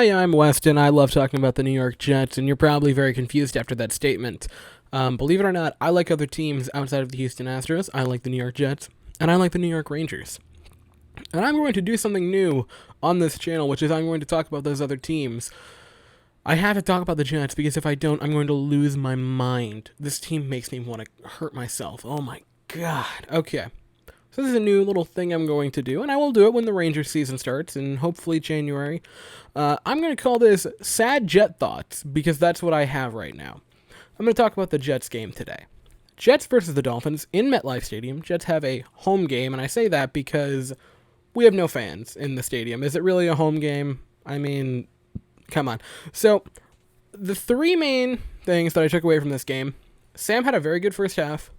Hi, I'm Weston. I love talking about the New York Jets, and you're probably very confused after that statement. Believe it or not, I like other teams outside of the Houston Astros. I like the New York Jets, and I like the New York Rangers. And I'm going to do something new on this channel, which is I'm going to talk about those other teams. I have to talk about the Jets because if I don't, I'm going to lose my mind. This team makes me want to hurt myself. Oh my god. Okay. So this is a new little thing I'm going to do, and I will do it when the Rangers season starts, in hopefully January. I'm going to call this Sad Jet Thoughts, because that's what I have right now. I'm going to talk about the Jets game today. Jets versus the Dolphins in MetLife Stadium. Jets have a home game, and I say that because we have no fans in the stadium. Is it really a home game? I mean, come on. So, the three main things that I took away from this game: Sam had a very good first half,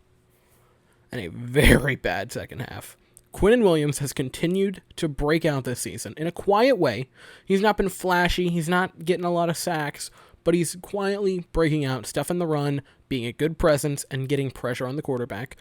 and a very bad second half. Quinnen Williams has continued to break out this season in a quiet way. He's not been flashy, he's not getting a lot of sacks, but he's quietly breaking out, stuff in the run, being a good presence, and getting pressure on the quarterback.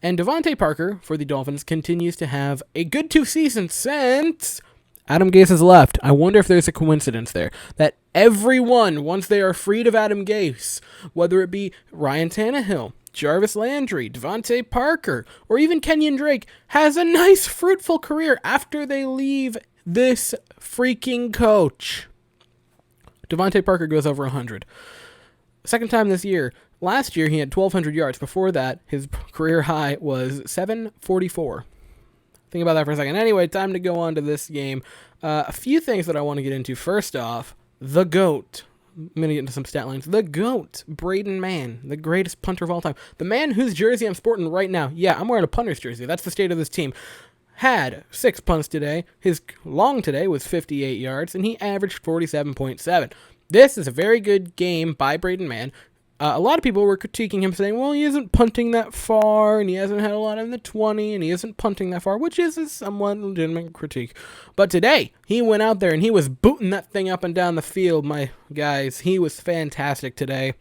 And Devontae Parker, for the Dolphins, continues to have a good 2 seasons since Adam Gase has left. I wonder if there's a coincidence there, that everyone, once they are freed of Adam Gase, whether it be Ryan Tannehill, Jarvis Landry, Devontae Parker, or even Kenyon Drake, has a nice, fruitful career after they leave this freaking coach. Devontae Parker goes over 100. Second time this year. Last year, he had 1,200 yards. Before that, his career high was 744. Think about that for a second. Anyway, time to go on to this game. A few things that I want to get into. First off, the GOAT. I'm going to get into some stat lines. The GOAT, Braden Mann, the greatest punter of all time. The man whose jersey I'm sporting right now. Yeah, I'm wearing a punter's jersey. That's the state of this team. Had 6 punts today. His long today was 58 yards, and he averaged 47.7. This is a very good game by Braden Mann. A lot of people were critiquing him, saying, well, he isn't punting that far, and he hasn't had a lot in the 20, and he isn't punting that far, which is a somewhat legitimate critique. But today, he went out there, and he was booting that thing up and down the field, my guys. He was fantastic today.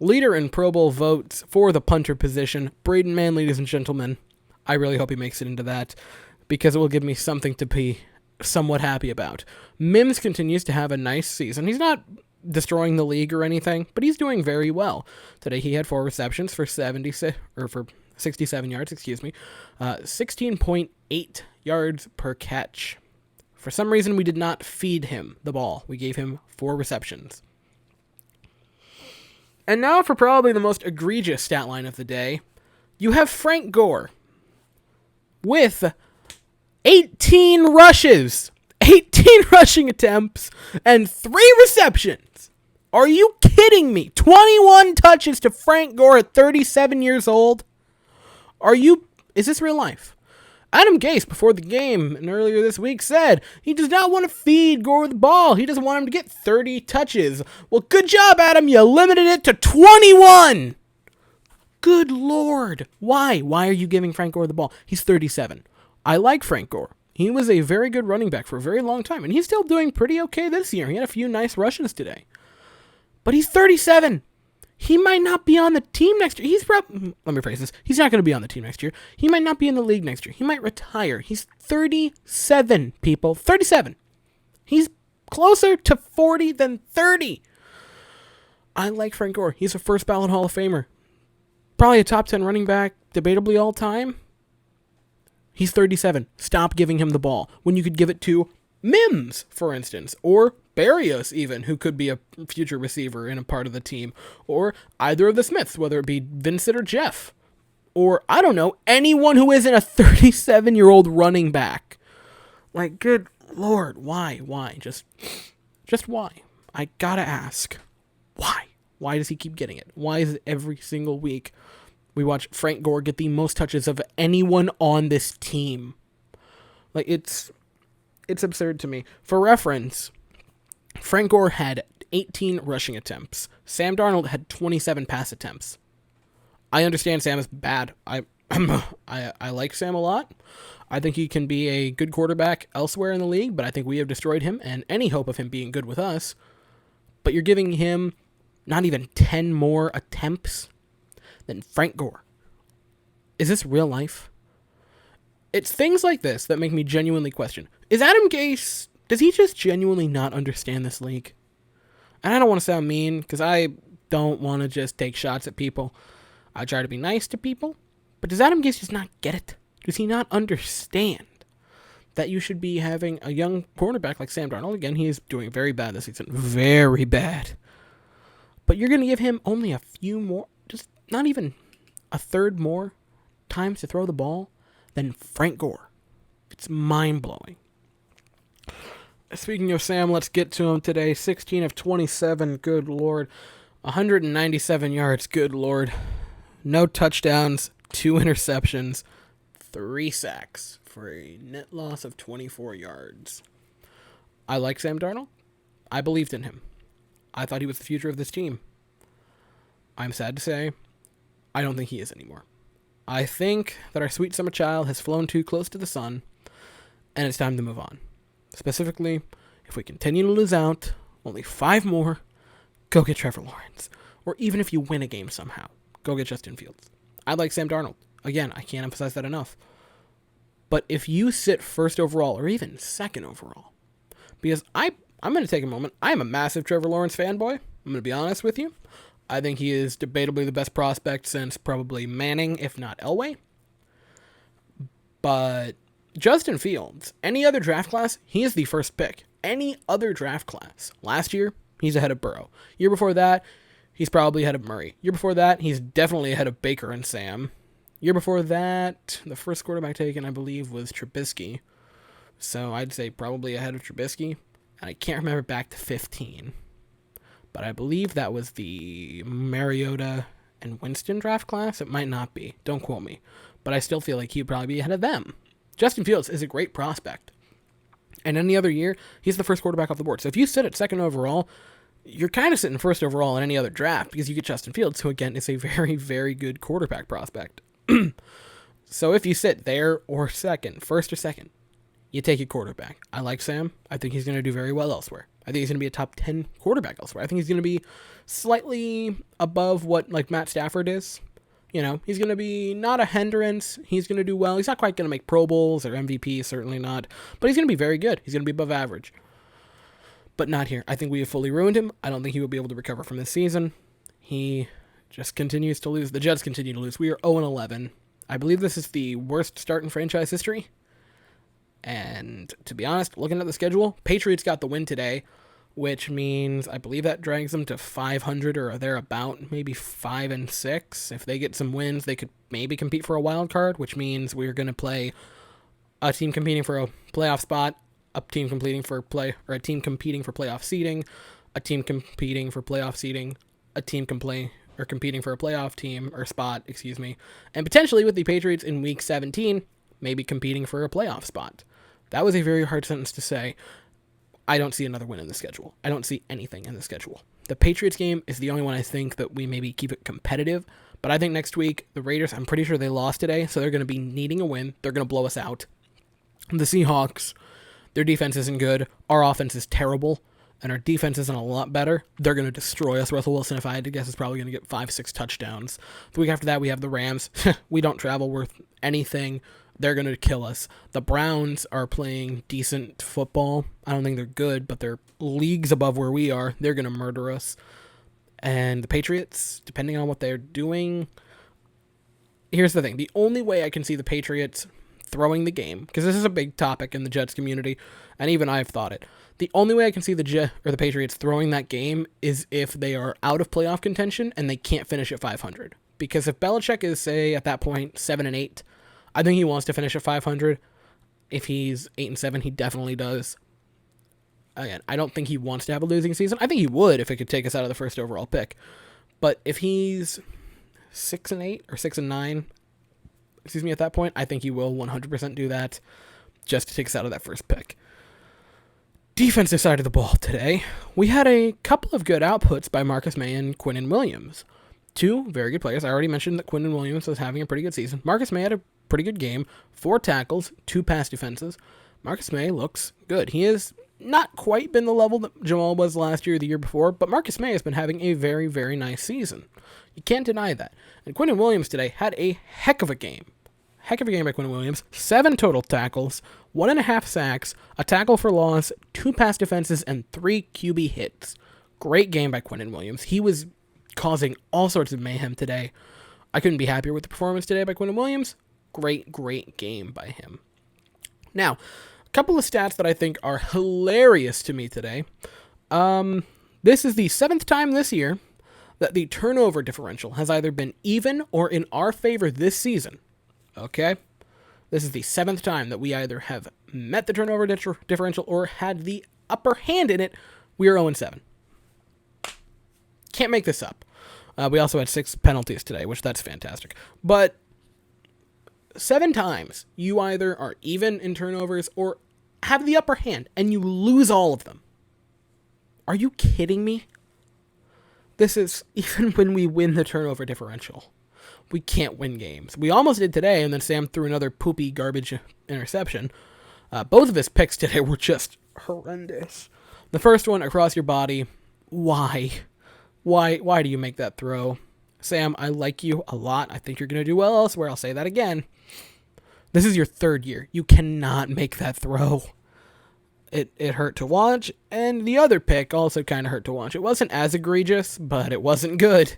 Leader in Pro Bowl votes for the punter position, Braden Mann, ladies and gentlemen. I really hope he makes it into that, because it will give me something to be somewhat happy about. Mims continues to have a nice season. He's not destroying the league or anything, but he's doing very well. Today he had 4 receptions for 67 yards, 16.8 yards per catch. For some reason, we did not feed him the ball. We gave him 4 receptions. And now for probably the most egregious stat line of the day. You have Frank Gore with 18 rushes, 18 rushing attempts, and 3 receptions. Are you kidding me? 21 touches to Frank Gore at 37 years old? Is this real life? Adam Gase, before the game and earlier this week, said he does not want to feed Gore the ball. He doesn't want him to get 30 touches. Well, good job, Adam. You limited it to 21. Good Lord. Why? Why are you giving Frank Gore the ball? He's 37. I like Frank Gore. He was a very good running back for a very long time, and he's still doing pretty okay this year. He had a few nice rushes today. But he's 37. He might not be on the team next year. Let me phrase this. He's not going to be on the team next year. He might not be in the league next year. He might retire. He's 37, people. 37. He's closer to 40 than 30. I like Frank Gore. He's a first ballot Hall of Famer. Probably a top 10 running back, debatably all time. He's 37. Stop giving him the ball when you could give it to Mims, for instance, or Barrios even, who could be a future receiver in a part of the team, or either of the Smiths, whether it be Vincent or Jeff, or, I don't know, anyone who isn't a 37-year-old running back. Like, good Lord, why? Just why? I gotta ask, why? Why does he keep getting it? Why is it every single week we watch Frank Gore get the most touches of anyone on this team? Like, it's absurd to me. For reference, Frank Gore had 18 rushing attempts. Sam Darnold had 27 pass attempts. I understand Sam is bad. I like Sam a lot. I think he can be a good quarterback elsewhere in the league, but I think we have destroyed him and any hope of him being good with us. But you're giving him not even 10 more attempts than Frank Gore. Is this real life? It's things like this that make me genuinely question. Is Adam Gase Does he just genuinely not understand this league? And I don't want to sound mean, because I don't want to just take shots at people. I try to be nice to people. But does Adam Gase just not get it? Does he not understand that you should be having a young quarterback like Sam Darnold? Again, he is doing very bad this season. Very bad. But you're going to give him only a few more, just not even a third more times to throw the ball than Frank Gore. It's mind-blowing. Speaking of Sam, let's get to him today. 16 of 27, good Lord. 197 yards, good Lord. No touchdowns, 2 interceptions, 3 sacks for a net loss of 24 yards. I like Sam Darnold. I believed in him. I thought he was the future of this team. I'm sad to say, I don't think he is anymore. I think that our sweet summer child has flown too close to the sun, and it's time to move on. Specifically, if we continue to lose out, only 5 more, go get Trevor Lawrence. Or even if you win a game somehow, go get Justin Fields. I like Sam Darnold. Again, I can't emphasize that enough. But if you sit first overall, or even second overall, because I'm going to take a moment. I'm a massive Trevor Lawrence fanboy. I'm going to be honest with you. I think he is debatably the best prospect since probably Manning, if not Elway. But Justin Fields, any other draft class, he is the first pick. Any other draft class. Last year, he's ahead of Burrow. Year before that, he's probably ahead of Murray. Year before that, he's definitely ahead of Baker and Sam. Year before that, the first quarterback taken, I believe, was Trubisky. So I'd say probably ahead of Trubisky. And I can't remember back to 15. But I believe that was the Mariota and Winston draft class. It might not be. Don't quote me. But I still feel like he'd probably be ahead of them. Justin Fields is a great prospect. And any other year, he's the first quarterback off the board. So if you sit at second overall, you're kind of sitting first overall in any other draft because you get Justin Fields, who again is a very, very good quarterback prospect. So if you sit there or second, first or second, you take a quarterback. I like Sam. I think he's going to do very well elsewhere. I think he's going to be a top 10 quarterback elsewhere. I think he's going to be slightly above what like Matt Stafford is. You know, he's going to be not a hindrance. He's going to do well. He's not quite going to make Pro Bowls or MVP, certainly not. But he's going to be very good. He's going to be above average. But not here. I think we have fully ruined him. I don't think he will be able to recover from this season. He just continues to lose. The Jets continue to lose. We are 0-11. I believe this is the worst start in franchise history. And to be honest, looking at the schedule, Patriots got the win today, which means I believe that drags them to 500 or thereabout, maybe 5-6. If they get some wins, they could maybe compete for a wild card, which means we're going to play a team competing for a playoff spot, a team competing for playoff seeding, a team competing for playoff seeding, a team competing for a playoff team or spot, and potentially with the Patriots in week 17, maybe competing for a playoff spot. That was a very hard sentence to say. I don't see another win in the schedule. I don't see anything in the schedule. The Patriots game is the only one I think that we maybe keep it competitive, but I think next week, the Raiders, I'm pretty sure they lost today, so they're going to be needing a win. They're going to blow us out. The Seahawks, their defense isn't good. Our offense is terrible, and our defense isn't a lot better. They're going to destroy us. Russell Wilson, if I had to guess, is probably going to get 5-6 touchdowns. The week after that, we have the Rams. We don't travel worth anything. They're going to kill us. The Browns are playing decent football. I don't think they're good, but they're leagues above where we are. They're going to murder us. And the Patriots, depending on what they're doing, here's the thing. The only way I can see the Patriots throwing the game, because this is a big topic in the Jets community, and even I've thought it, the only way I can see the Patriots throwing that game is if they are out of playoff contention and they can't finish at 500. Because if Belichick is, say, at that point, 7-8, I think he wants to finish at 500. If he's 8-7, he definitely does. Again, I don't think he wants to have a losing season. I think he would if it could take us out of the first overall pick. But if he's 6-8 or 6-9, at that point, I think he will 100% do that just to take us out of that first pick. Defensive side of the ball today, we had a couple of good outputs by Marcus May and Quinnen Williams. Two very good players. I already mentioned that Quinnen Williams was having a pretty good season. Marcus May had a pretty good game. 4 tackles, 2 pass defenses. Marcus May looks good. He has not quite been the level that Jamal was last year or the year before, but Marcus May has been having a very, very nice season. You can't deny that. And Quinnen Williams today had a heck of a game. Heck of a game by Quinn Williams. 7 total tackles, 1.5 sacks, a tackle for loss, 2 pass defenses, and 3 QB hits. Great game by Quinn Williams. He was causing all sorts of mayhem today. I couldn't be happier with the performance today by Quinn Williams. Great game by him. Now, a couple of stats that I think are hilarious to me today. This is the 7th time this year that the turnover differential has either been even or in our favor this season. Okay? This is the 7th time that we either have met the turnover differential or had the upper hand in it. We are 0-7. Can't make this up. We also had 6 penalties today, which that's fantastic. But 7 times you either are even in turnovers or have the upper hand and you lose all of them. Are you kidding me? This is even when we win the turnover differential. We can't win games. We almost did today, and then Sam threw another poopy garbage interception. Both of his picks today were just horrendous. The first one, across your body. Why? Why do you make that throw? Sam, I like you a lot. I think you're going to do well elsewhere. I'll say that again. This is your 3rd year. You cannot make that throw. It hurt to watch, and the other pick also kind of hurt to watch. It wasn't as egregious, but it wasn't good.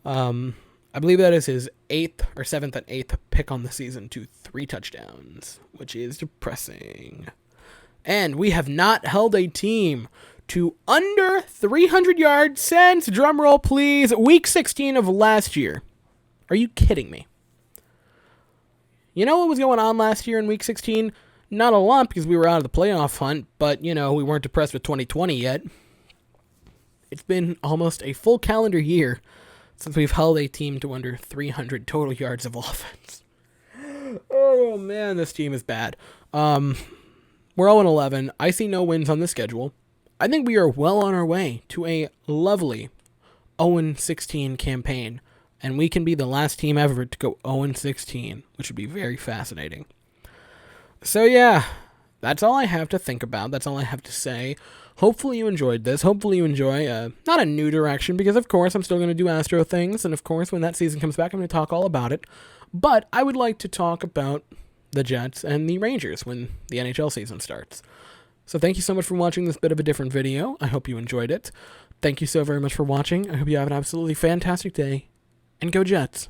I believe that is his 8th or 7th and 8th pick on the season to 3 touchdowns, which is depressing. And we have not held a team to under 300 yards since, drumroll please, week 16 of last year. Are you kidding me? You know what was going on last year in week 16? Not a lot because we were out of the playoff hunt, but, we weren't depressed with 2020 yet. It's been almost a full calendar year since we've held a team to under 300 total yards of offense. Oh, man, this team is bad. We're 0-11. I see no wins on the schedule. I think we are well on our way to a lovely 0-16 campaign, and we can be the last team ever to go 0-16, which would be very fascinating. So yeah, that's all I have to think about. That's all I have to say. Hopefully you enjoyed this. Hopefully you enjoy, not a new direction, because of course I'm still going to do Astro things, and of course when that season comes back I'm going to talk all about it. But I would like to talk about the Jets and the Rangers when the NHL season starts. So thank you so much for watching this bit of a different video. I hope you enjoyed it. Thank you so very much for watching. I hope you have an absolutely fantastic day, and go Jets.